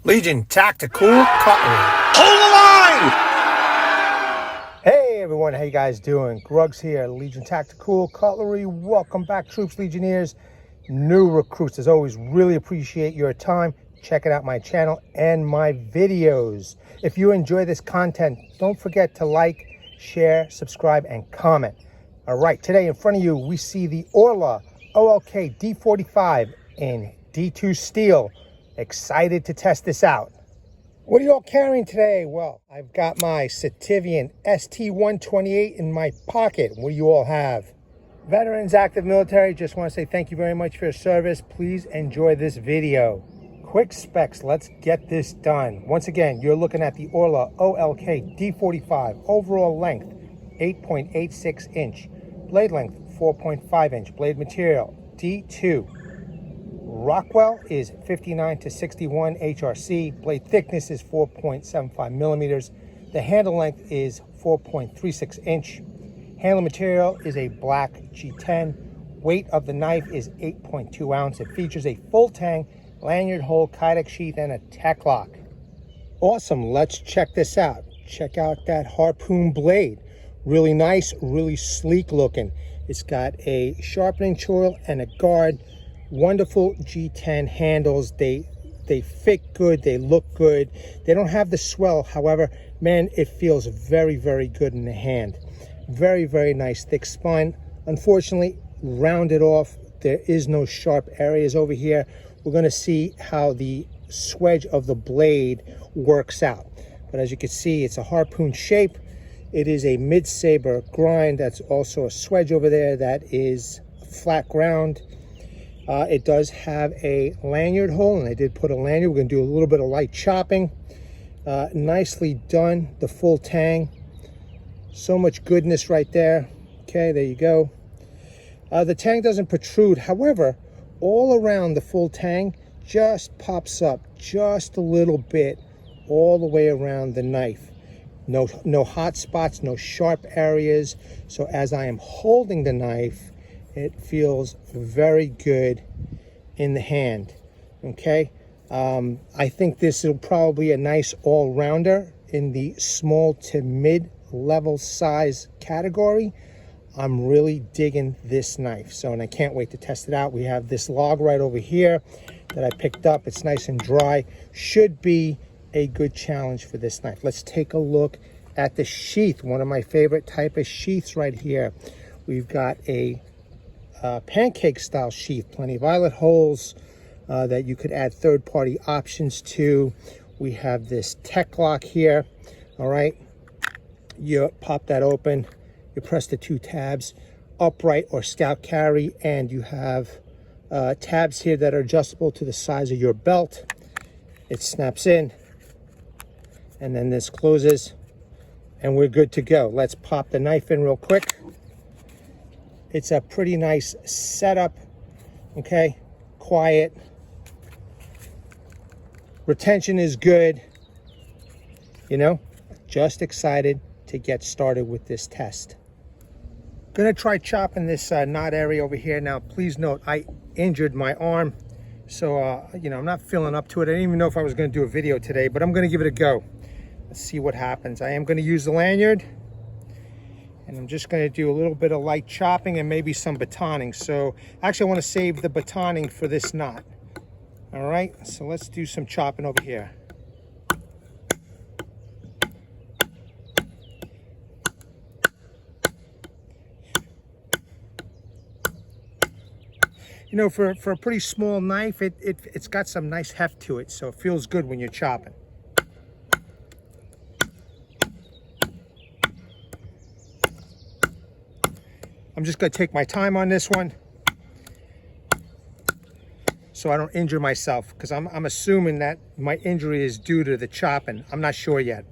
Legion Tactical Cutlery. Hold the line! Hey everyone, how you guys doing? Grugs here, Legion Tactical Cutlery. Welcome back, troops, Legionnaires, new recruits. As always, really appreciate your time checking out my channel and my videos. If you enjoy this content, don't forget to like, share, subscribe, and comment. All right, today in front of you, we see the Oerla OLK-D45 in D2 steel. Excited to test this out. What are you all carrying today? Well, I've got my Citivian ST-128 in my pocket. What do you all have? Veterans, active military, just want to say thank you very much for your service. Please enjoy this video. Quick specs, let's get this done. Once again, you're looking at the Oerla OLK-D45. Overall length, 8.86 inch. Blade length, 4.5 inch. Blade material, D2. Rockwell is 59 to 61 HRC. Blade thickness is 4.75 millimeters. The handle length is 4.36 inch. Handle material is a black G10. Weight of the knife is 8.2 ounce. It features a full Tang lanyard hole, Kydex sheath, and a tech lock. Awesome, let's check this out. Check out that Harpoon blade. Really nice, really sleek looking. It's got a sharpening choil and a guard. Wonderful G10 handles. They fit good, they look good. They don't have the swell, however, man, it feels very, very good in the hand. Very, very nice, thick spine. Unfortunately, rounded off. There is no sharp areas over here. We're going to see how the swedge of the blade works out. But as you can see, it's a harpoon shape. It is a mid-saber grind. That's also a swedge over there that is flat ground. It does have a lanyard hole, and I did put a lanyard. We're going to do a little bit of light chopping. Nicely done, the full Tang. So much goodness right there. Okay, there you go. The Tang doesn't protrude. However, all around the full Tang just pops up just a little bit all the way around the knife. No hot spots, no sharp areas. So as I am holding the knife, it feels very good in the hand. Okay, I think this will probably be a nice all-rounder in the small to mid-level size category. I'm really digging this knife, and I can't wait to test it out. We have this log right over here that I picked up. It's nice and dry. Should be a good challenge for this knife. Let's take a look at the sheath. One of my favorite type of sheaths right here. We've got a pancake style sheath, plenty of eyelet holes that you could add third-party options to. We have this tech lock here. All right, you pop that open, you press the two tabs, upright or scout carry, and you have tabs here that are adjustable to the size of your belt. It snaps in, and then this closes, and we're good to go. Let's pop the knife in real quick. It's a pretty nice setup, okay? Quiet. Retention is good. You know, just excited to get started with this test. Gonna try chopping this knot area over here. Now, please note, I injured my arm. So, you know, I'm not feeling up to it. I didn't even know if I was gonna do a video today, but I'm gonna give it a go. Let's see what happens. I am gonna use the lanyard. And I'm just going to do a little bit of light chopping and maybe some batoning. So actually I want to save the batoning for this knot. All right, so let's do some chopping over here. You know, for a pretty small knife, it's got some nice heft to it, so it feels good when you're chopping. I'm just going to take my time on this one so I don't injure myself, because I'm assuming that my injury is due to the chopping. I'm not sure yet.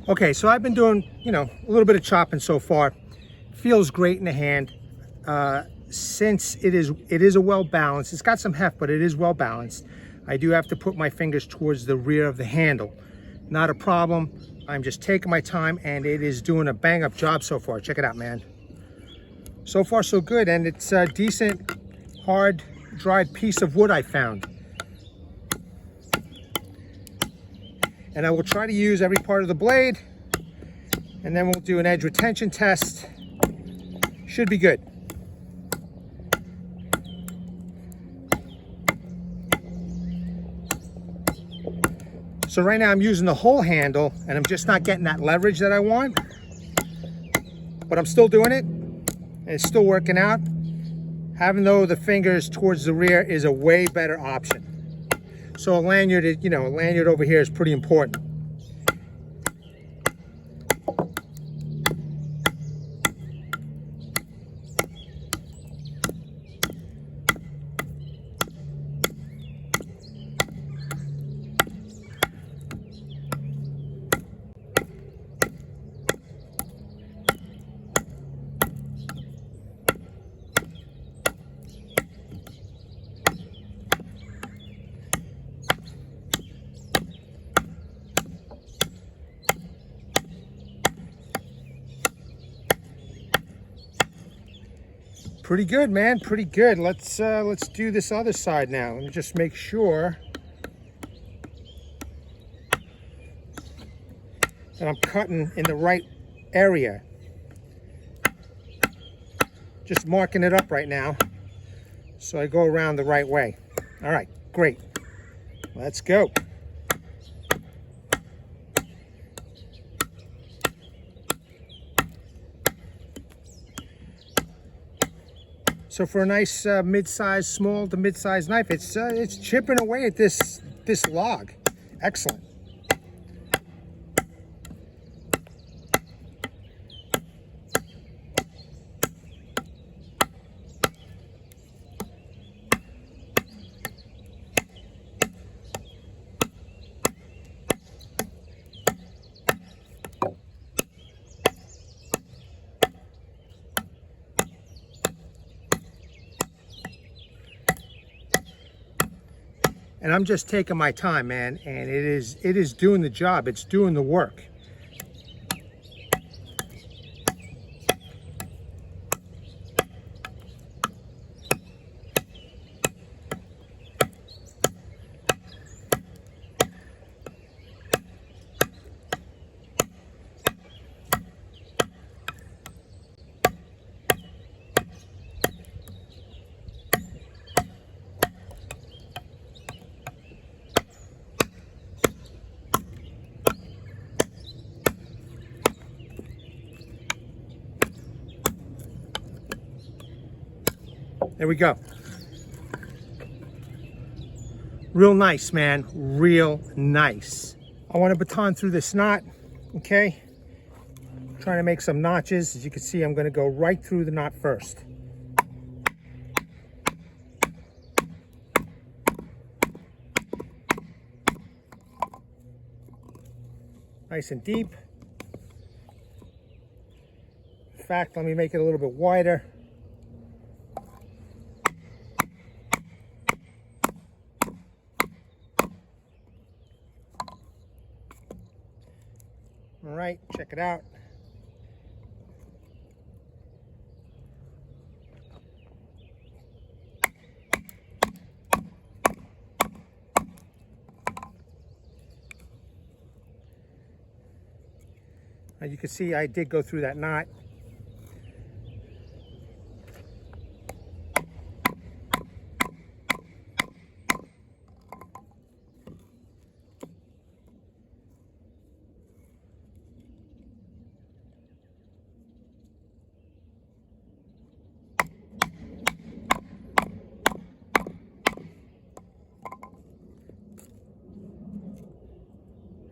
Okay, so I've been doing, a little bit of chopping so far. Feels great in the hand. Since it is a well balanced, it's got some heft, but it is well balanced. I do have to put my fingers towards the rear of the handle. Not a problem. I'm just taking my time, and it is doing a bang up job so far. Check it out, man. So far so good, and it's a decent hard dried piece of wood I found. And I will try to use every part of the blade, and then we'll do an edge retention test. Should be good. So right now I'm using the whole handle, and I'm just not getting that leverage that I want. But I'm still doing it, and it's still working out. Having the fingers towards the rear is a way better option. So a lanyard, a lanyard over here is pretty important. Pretty good, man, pretty good. Let's do this other side now. Let me just make sure that I'm cutting in the right area. Just marking it up right now so I go around the right way. All right, great. Let's go. So for a nice mid-size, small to mid-size knife, it's chipping away at this log. Excellent. And I'm just taking my time, man, and it is doing the job. It's doing the work. There we go. Real nice, man. Real nice. I want to baton through this knot, okay? Trying to make some notches. As you can see, I'm going to go right through the knot first. Nice and deep. In fact, let me make it a little bit wider. All right, check it out. Now you can see I did go through that knot.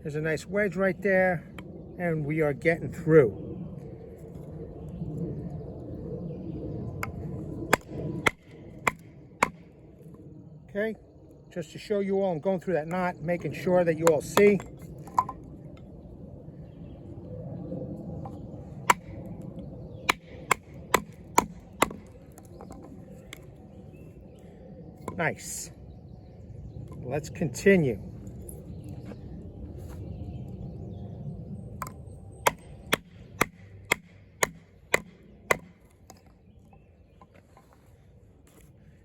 There's a nice wedge right there, and we are getting through. Okay, just to show you all, I'm going through that knot, making sure that you all see. Nice. Let's continue.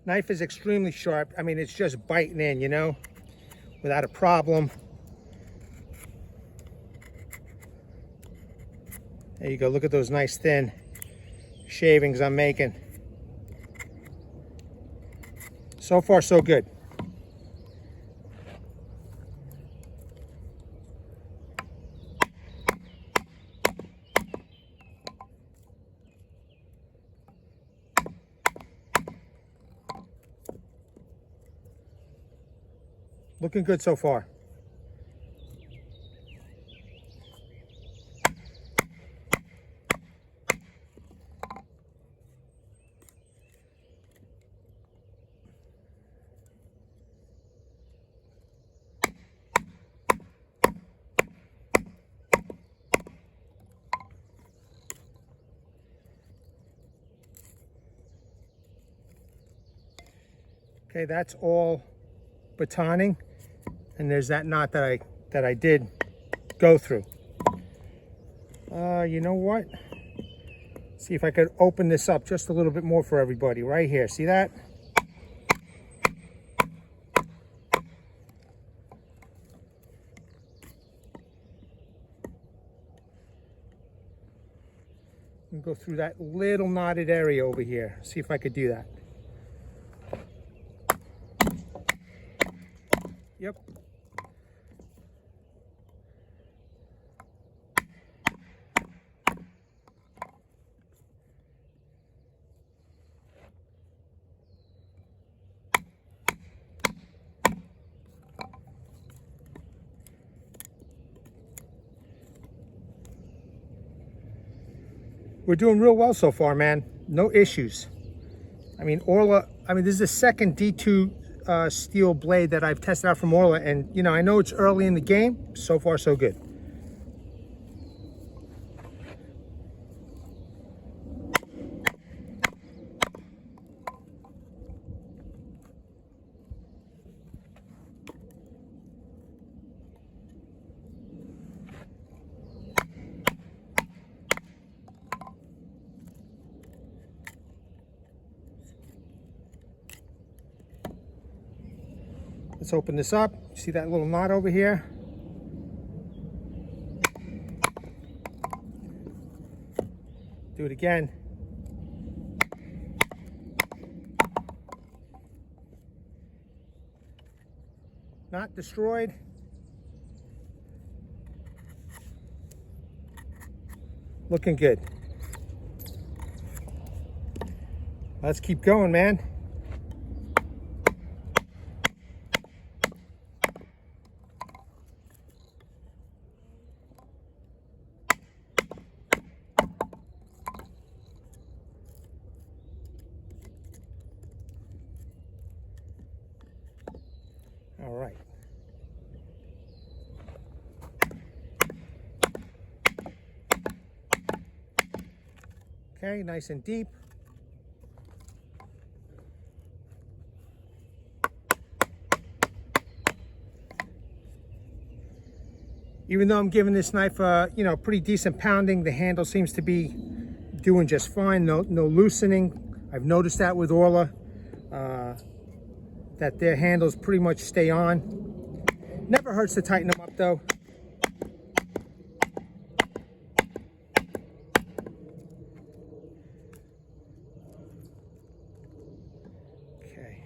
Knife is extremely sharp. I mean, it's just biting in, you know, without a problem. There you go. Look at those nice thin shavings I'm making. So far, so good. Looking good so far. Okay, that's all batoning, and there's that knot that I did go through. You know what? See if I could open this up just a little bit more for everybody. Right here, see that? And go through that little knotted area over here. See if I could do that. Yep. We're doing real well so far, man. No issues. I mean, Oerla, this is the second D2 steel blade that I've tested out from Oerla, and you know, I know it's early in the game. So far, so good. Let's open this up. See that little knot over here? Do it again. Not destroyed. Looking good. Let's keep going, man. All right. Okay, nice and deep. Even though I'm giving this knife you know, pretty decent pounding, the handle seems to be doing just fine. No loosening. I've noticed that with Oerla, that their handles pretty much stay on. Never hurts to tighten them up though. Okay.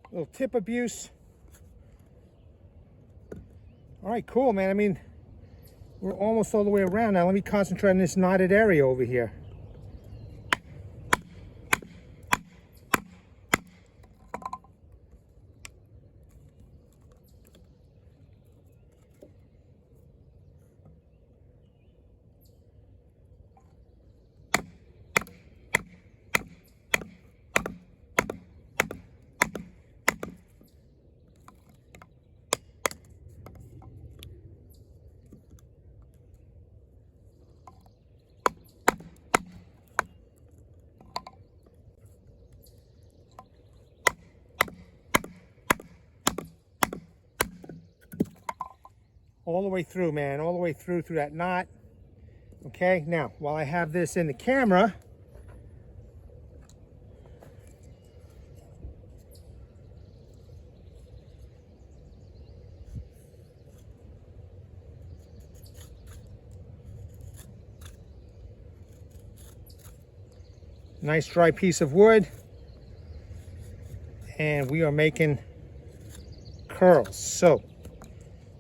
Little tip abuse. All right, cool, man. I mean, we're almost all the way around now. Let me concentrate on this knotted area over here. all the way through, man, all the way through that knot. Okay, now, while I have this in the camera, nice dry piece of wood, and we are making curls. So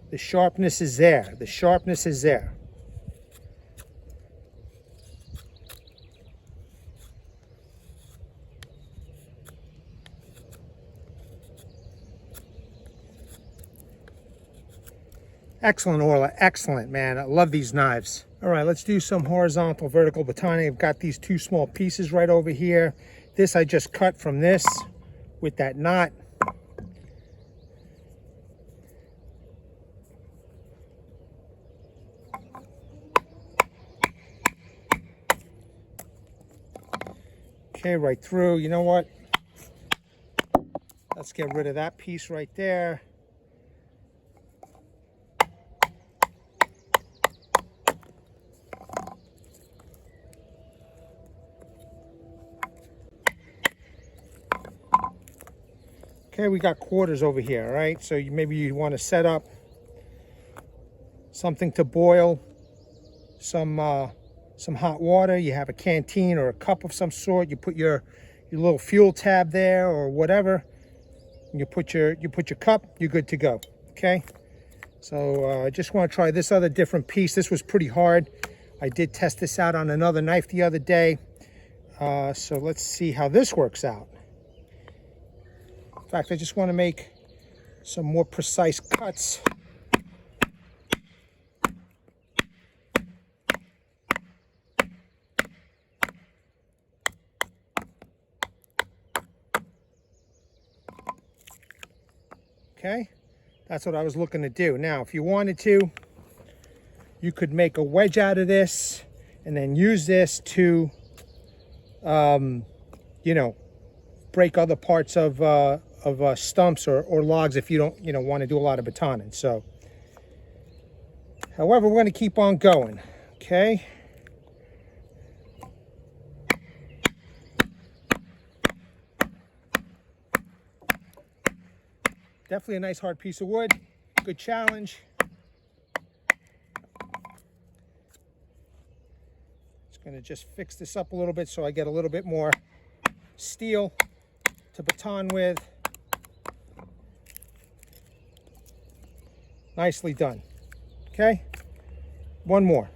the sharpness is there. The sharpness is there. Excellent, Oerla. Excellent, man. I love these knives. All right, let's do some horizontal vertical batoning. I've got these two small pieces right over here. This I just cut from this with that knot. Okay, right through. You know what? Let's get rid of that piece right there. Okay, we got quarters over here, all right? So maybe you want to set up something to boil some hot water. You have a canteen or a cup of some sort. You put your little fuel tab there or whatever. And you put your cup. You're good to go. Okay. So I just want to try this other different piece. This was pretty hard. I did test this out on another knife the other day. So let's see how this works out. In fact, I just want to make some more precise cuts. Okay, that's what I was looking to do. Now, if you wanted to, you could make a wedge out of this and then use this to, you know, break other parts of stumps or logs if you don't, want to do a lot of batoning. So, however, we're going to keep on going. Okay. Definitely a nice hard piece of wood. Good challenge. Just going to just fix this up a little bit so I get a little bit more steel to baton with. Nicely done. Okay, one more.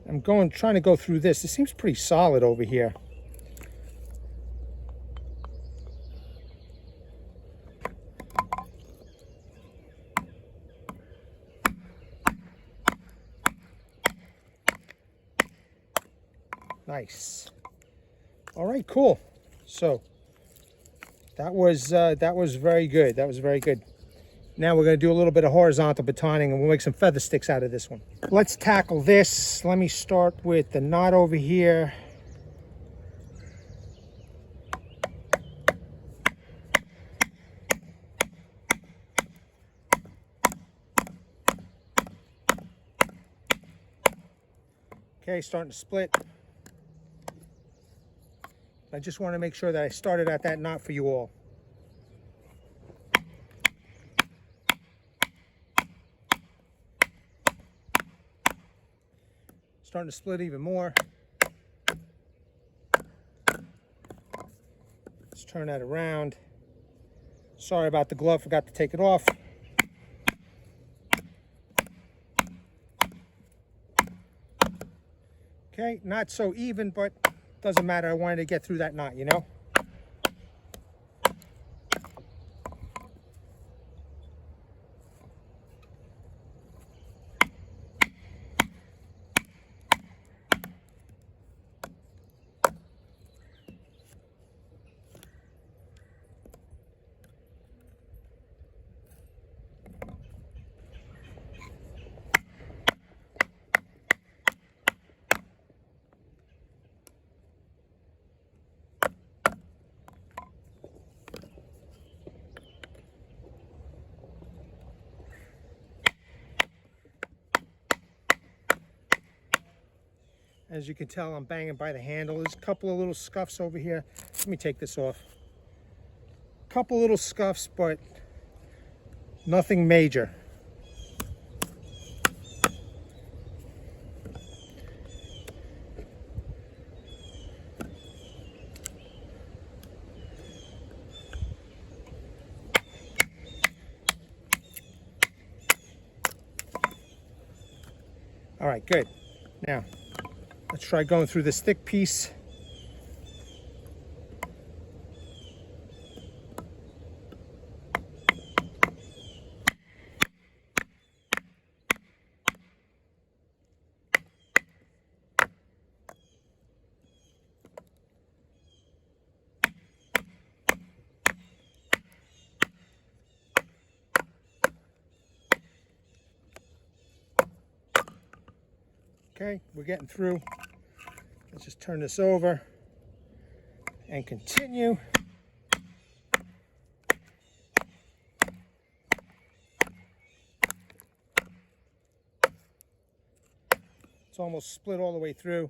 I'm trying to go through this. It seems pretty solid over here. Nice. All right, cool. So that was very good. That was very good. Now we're going to do a little bit of horizontal batoning and we'll make some feather sticks out of this one. Let's tackle this. Let me start with the knot over here. Okay, starting to split. I just want to make sure that I started at that knot for you all. Starting to split even more. Let's turn that around. Sorry about the glove, forgot to take it off. Okay, not so even, but doesn't matter. I wanted to get through that knot, you know? As you can tell, I'm banging by the handle. There's a couple of little scuffs over here. Let me take this off. A couple little scuffs, but nothing major. All right, good. Now, let's try going through this thick piece. Okay, we're getting through. Let's just turn this over and continue. It's almost split all the way through.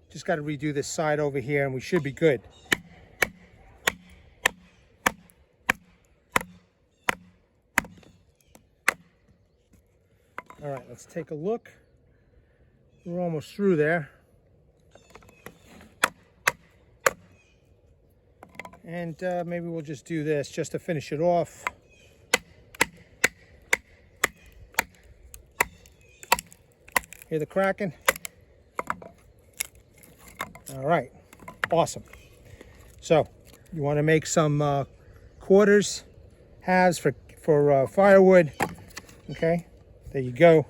Just got to redo this side over here and we should be good. All right, let's take a look. We're almost through there. And maybe we'll just do this just to finish it off. Hear the cracking? All right, awesome. So you want to make some quarters, halves for firewood. Okay, there you go.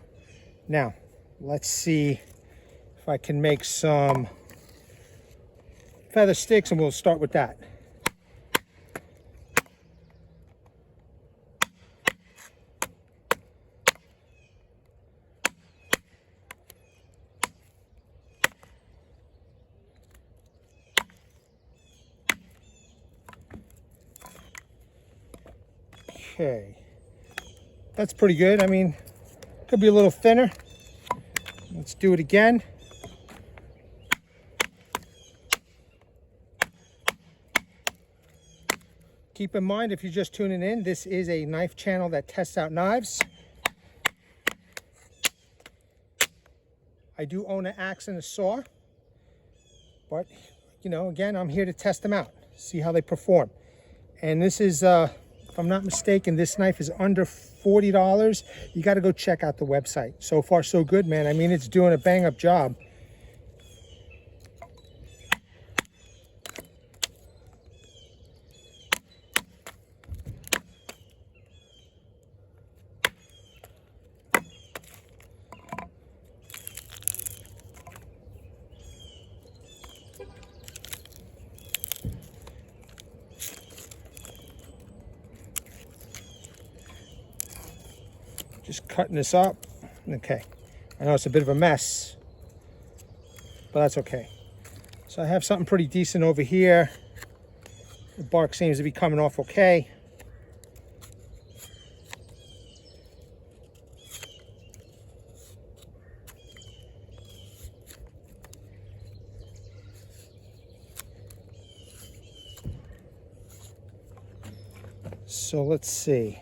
Now, let's see if I can make some feather sticks, and we'll start with that. Okay, that's pretty good. I mean, could be a little thinner. Let's do it again. Keep in mind, if you're just tuning in, this is a knife channel that tests out knives. I do own an axe and a saw, but you know, again, I'm here to test them out, see how they perform. And this is if I'm not mistaken, this knife is under $40. You got to go check out the website. So far, so good, man. I mean, it's doing a bang-up job. Just cutting this up. Okay, I know it's a bit of a mess, but that's okay. So I have something pretty decent over here. The bark seems to be coming off okay. So let's see.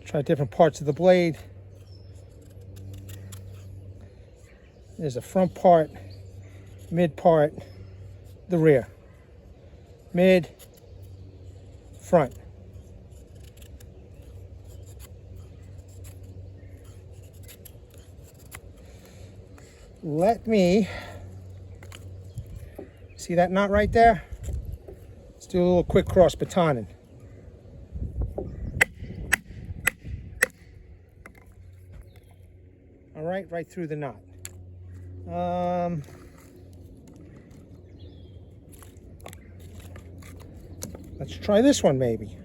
Try different parts of the blade. There's a front part, mid part, the rear. Mid, front. Let me, see that knot right there? do a little quick cross batoning. All right through the knot. Let's try this one maybe.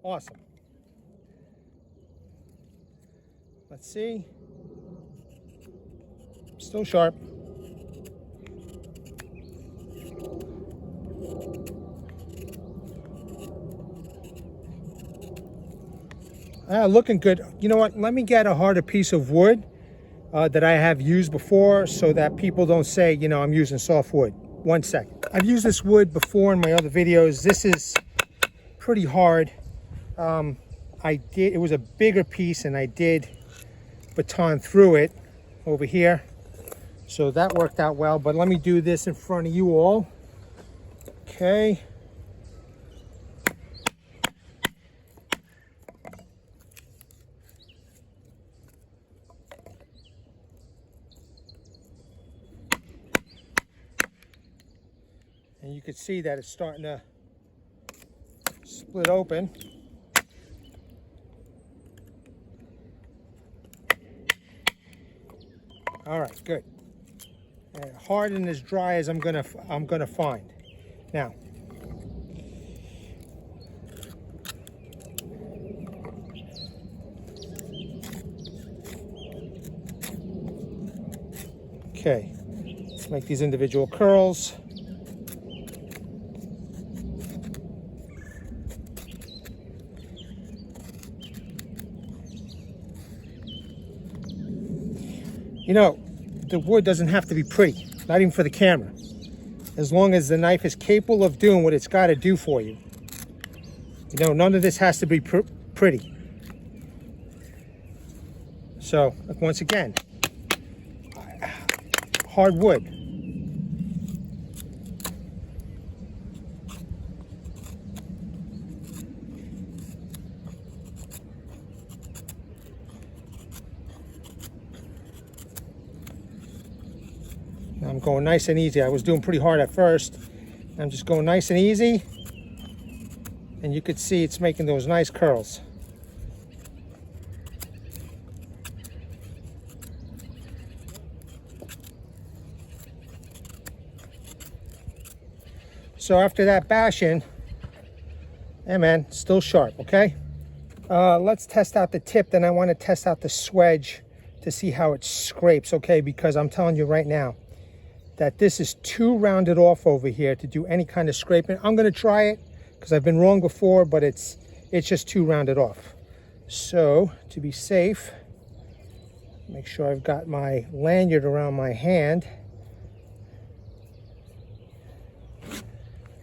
Awesome. Let's see. Still sharp. Looking good. You know what? Let me get a harder piece of wood that I have used before so that people don't say, you know, I'm using soft wood. 1 second. I've used this wood before in my other videos. This is pretty hard. It was a bigger piece and I did baton through it over here. So that worked out well, but let me do this in front of you all. Okay. And you can see that it's starting to split open. All right, good. Hard and as dry as I'm gonna find. Now, okay, let's make these individual curls. You know, the wood doesn't have to be pretty, not even for the camera. As long as the knife is capable of doing what it's got to do for you. You know, none of this has to be pretty. So, like once again, hard wood. I'm going nice and easy. I was doing pretty hard at first. I'm just going nice and easy. And you could see it's making those nice curls. So after that bashing, hey man, still sharp, okay? Let's test out the tip, then I want to test out the swedge to see how it scrapes, okay? Because I'm telling you right now, that this is too rounded off over here to do any kind of scraping. I'm gonna try it because I've been wrong before, but it's just too rounded off. So to be safe, make sure I've got my lanyard around my hand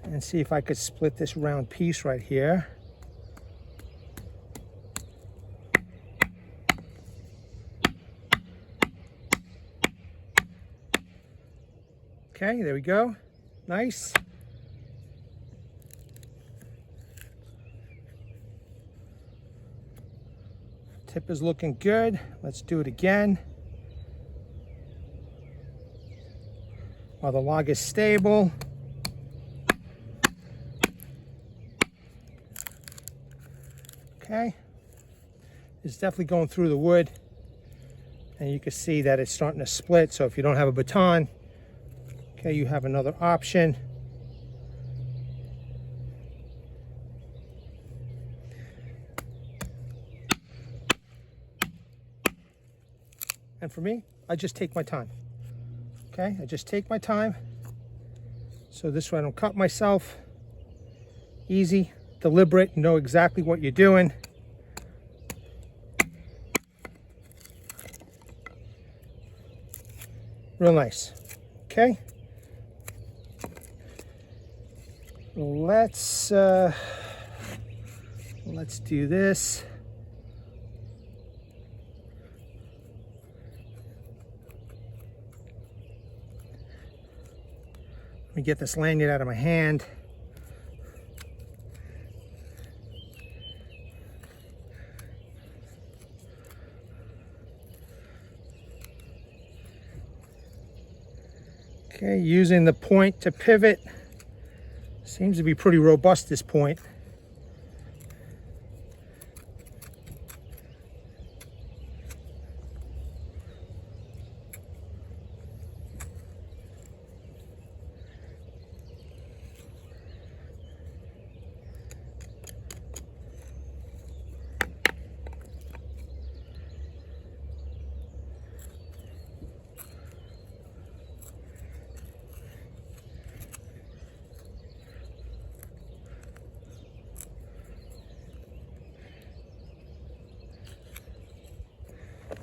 and see if I could split this round piece right here. Okay, there we go. Nice. Tip is looking good. Let's do it again. While the log is stable. Okay. It's definitely going through the wood. And you can see that it's starting to split. So if you don't have a baton, okay, you have another option. And for me, I just take my time. Okay, I just take my time. So this way I don't cut myself. Easy, deliberate, know exactly what you're doing. Real nice. Okay. Let's do this. Let me get this lanyard out of my hand. Okay, using the point to pivot. Seems to be pretty robust, this point.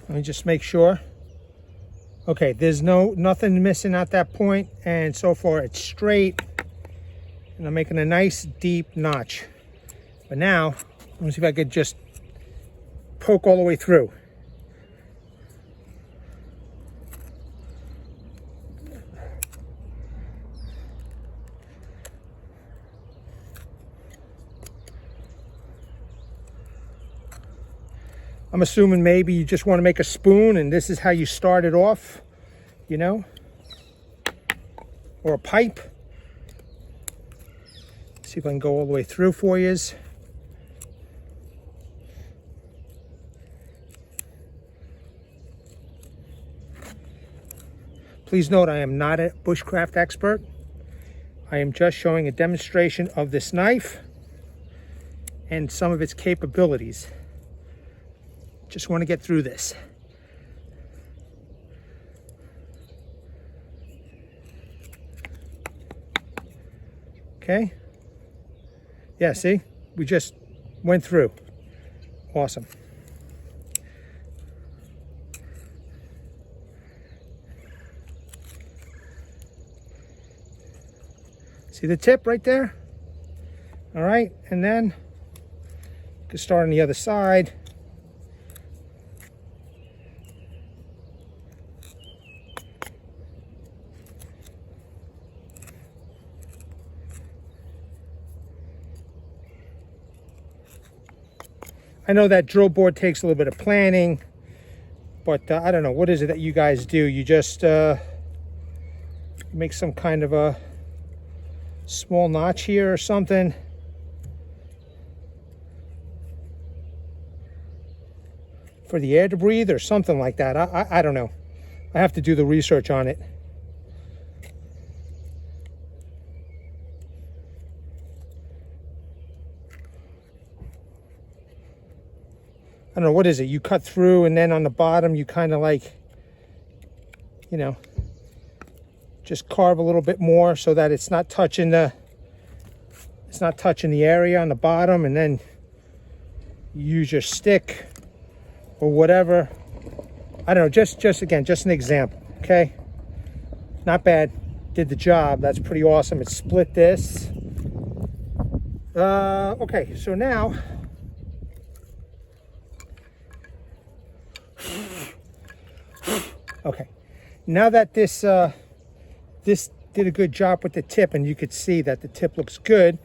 Let me just make sure. Okay, there's nothing missing at that point, and so far it's straight. And I'm making a nice deep notch. But now, let me see if I could just poke all the way through. I'm assuming maybe you just want to make a spoon and this is how you start it off, you know, or a pipe. See if I can go all the way through for you. Please note, I am not a bushcraft expert. I am just showing a demonstration of this knife and some of its capabilities. Just want to get through this. Okay. Yeah, see? We just went through. Awesome. See the tip right there? All right, and then you can start on the other side. I know that drill board takes a little bit of planning, but I don't know, what is it that you guys do? You just make some kind of a small notch here or something. For the air to breathe or something like that. I don't know. I have to do the research on it. I don't know, what is it? You cut through and then on the bottom you kind of like, you know, just carve a little bit more so that it's not touching the area on the bottom, and then you use your stick or whatever. I don't know, just again, just an example, okay? Not bad. Did the job. That's pretty awesome. It split this. Okay, so now now that this did a good job with the tip, and you could see that the tip looks good,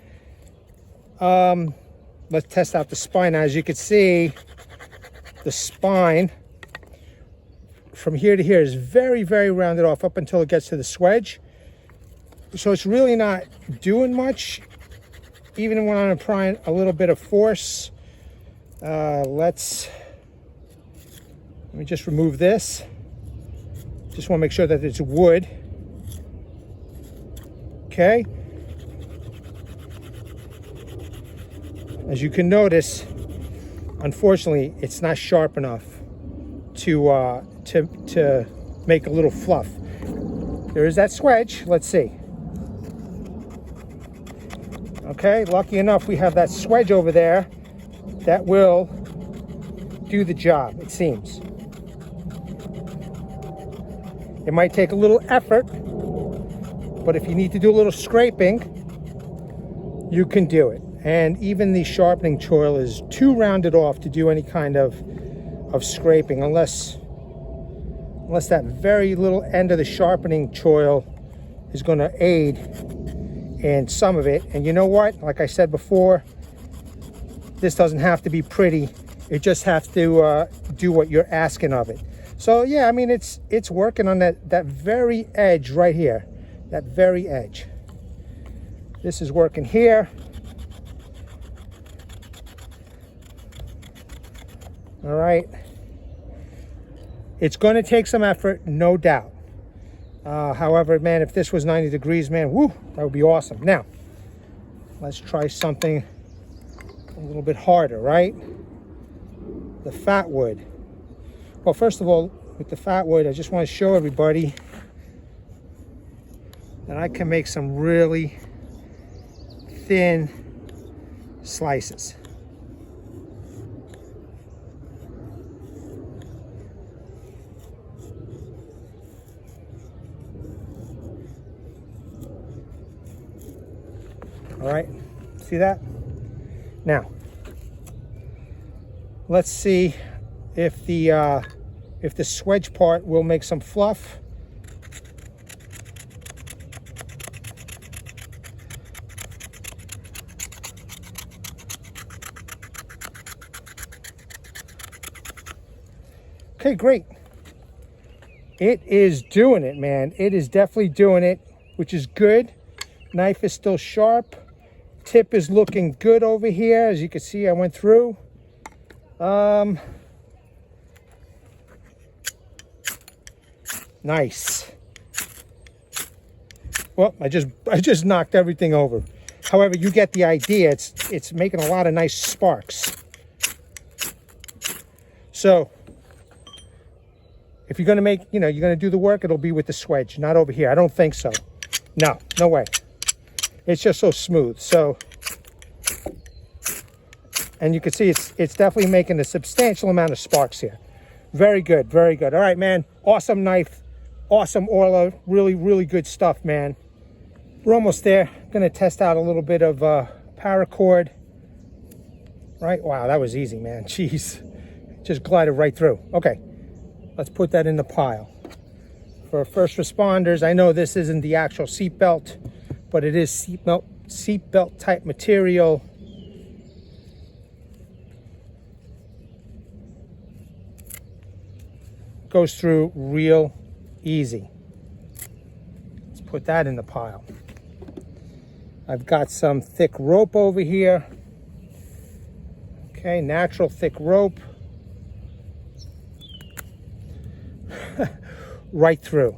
let's test out the spine. As you can see, the spine from here to here is very, very rounded off up until it gets to the swedge. So it's really not doing much, even when I'm applying a little bit of force. Let me just remove this. Just want to make sure that it's wood. Okay. As you can notice, unfortunately, it's not sharp enough to make a little fluff. There is that swedge. Let's see. Okay, lucky enough we have that swedge over there that will do the job, it seems. It might take a little effort, but if you need to do a little scraping, you can do it. And even the sharpening choil is too rounded off to do any kind of scraping, unless that very little end of the sharpening choil is going to aid in some of it. And you know what? Like I said before, this doesn't have to be pretty. It just has to do what you're asking of it. So yeah, I mean, it's working on that very edge right here, that very edge. This is working here. All right. It's going to take some effort, no doubt. However, man, if this was 90 degrees, man, whoo, that would be awesome. Now, let's try something a little bit harder, right? The fat wood. Well, first of all, with the fat wood, I just want to show everybody that I can make some really thin slices. All right, see that? Now, let's see if the swedge part will make some fluff. Okay, great. It is doing it, man. It is definitely doing it, which is good. Knife is still sharp. Tip is looking good over here. As you can see, I went through. Nice. Well, I just knocked everything over. However, you get the idea. It's making a lot of nice sparks. So, if you're gonna make, you're gonna do the work, it'll be with the swedge, not over here. I don't think so. No, no way. It's just so smooth. So, and you can see it's definitely making a substantial amount of sparks here. Very good, very good. All right, man. Awesome knife, awesome Oerla. Really, really good stuff, man. We're almost there. Gonna test out a little bit of paracord. Right? Wow, that was easy, man. Jeez, just glided right through. Okay, let's put that in the pile. For first responders, I know this isn't the actual seatbelt, but it is seatbelt type material. Goes through real easy. Let's put that in the pile. I've got some thick rope over here. Okay, natural thick rope. Right through.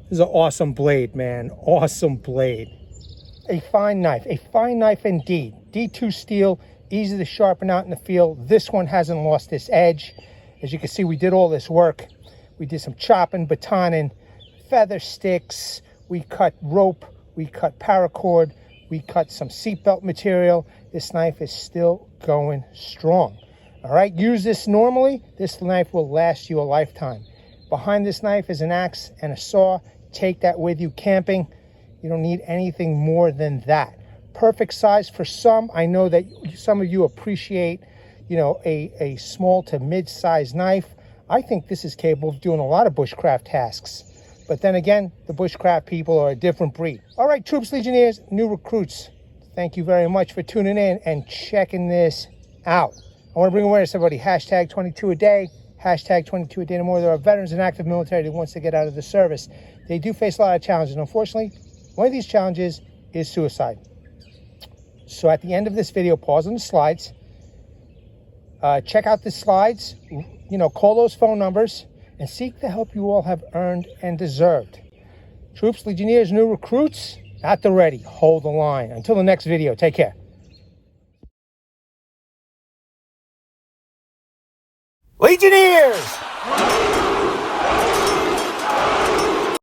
This is an awesome blade, man. Awesome blade. A fine knife indeed. D2 steel, easy to sharpen out in the field. This one hasn't lost its edge. As you can see, we did all this work. We did some chopping, batoning, feather sticks. We cut rope, we cut paracord, we cut some seatbelt material. This knife is still going strong. All right, use this normally. This knife will last you a lifetime. Behind this knife is an axe and a saw. Take that with you camping. You don't need anything more than that. Perfect size for some. I know that some of you appreciate, a small to mid-sized knife. I think this is capable of doing a lot of bushcraft tasks. But then again, the bushcraft people are a different breed. All right, troops, legionnaires, new recruits. Thank you very much for tuning in and checking this out. I want to bring awareness to everybody. Hashtag 22 a day. Hashtag 22 a day no more. There are veterans and active military that wants to get out of the service. They do face a lot of challenges. And unfortunately, one of these challenges is suicide. So at the end of this video, pause on the slides. Check out the slides. Call those phone numbers and seek the help you all have earned and deserved. Troops, legionnaires, new recruits, at the ready. Hold the line. Until the next video, take care. Legionnaires!